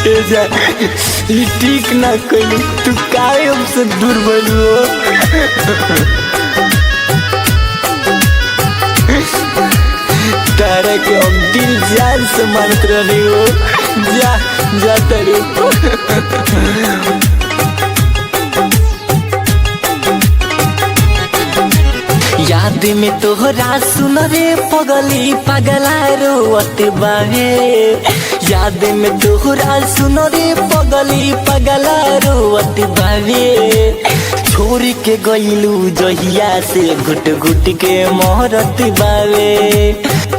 ए जा ई ठीक ना कइलू, तू काहे हमसे दूर भइलू हो? तारा के हम दिल जान से मानत रही हो। जा जा तारे याद में तोहरा सुन रे पगली पगला रोवत बावे। याद में तोहरा सुन रे पगली पगला रोवत बावे। छोड़ के गइलू जहिया से घुट घुट के मोहरत बावे।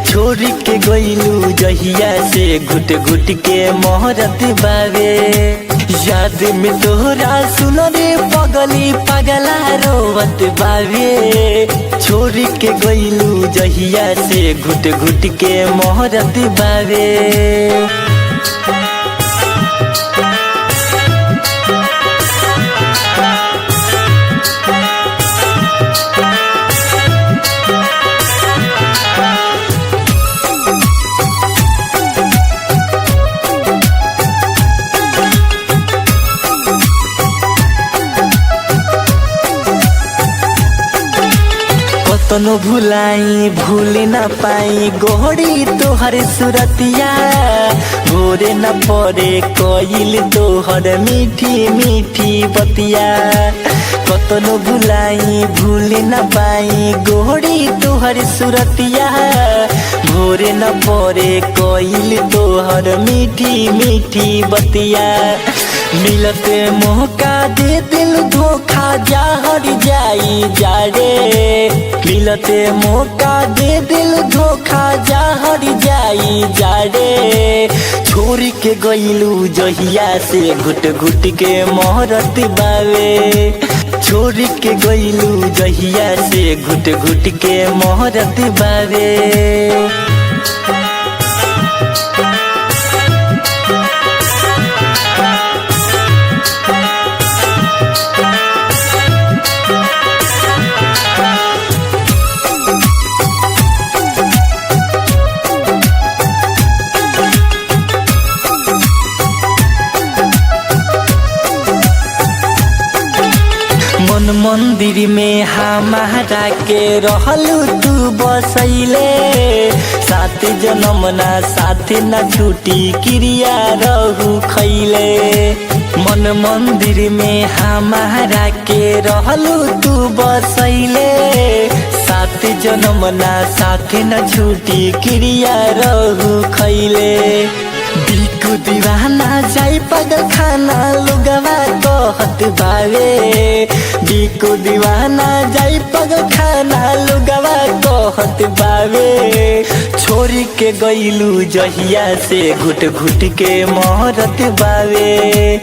छोड़ के गइलू जहिया से घुट घुट के मोहरत बावे। याद में तोहरा सुन रे पगली पगला रोवत बावे। छोड़ के गइलू जहिया से घुट घुट के मोहरत बावे। तनो भुलाई भूल न पाई गोहरी तोहर सुरतिया। भोरे न पड़े कोइल तोहर मीठी मीठी बतिया। कतनो भुलाई भूल न पाई गोहरी तोहर सुरतिया। भोरे न पड़े कोइल तोहर मीठी मीठी बतिया। मिलते मौका दे दिल धोखा जहर जाई जा रे। मिलते मौका दे दिल धोखा जहर जाई जा रे। छोड़ के गइलू जहिया से घुट घुट के मोहरत बावे। छोड़ के गइलू जहिया से घुट घुट के मोहरत बावे। मन मंदिर में हमारा के रहलू तू बसैले। साथ जन्म ना साथ न छूटी क्रिया रहू खैले। मन मंदिर में हमारा के रहलू तू बसैले। साथ जन्म ना साथ न छूटी क्रिया रहू खैले। बिकु दीवाना जाई पागल खाना लुगवा कहत बावे। बिकु दीवाना जाई पागल खाना लुगवा कहत बावे। छोड़ के गइलू जहिया से घुट घुट के मोहरत बावे।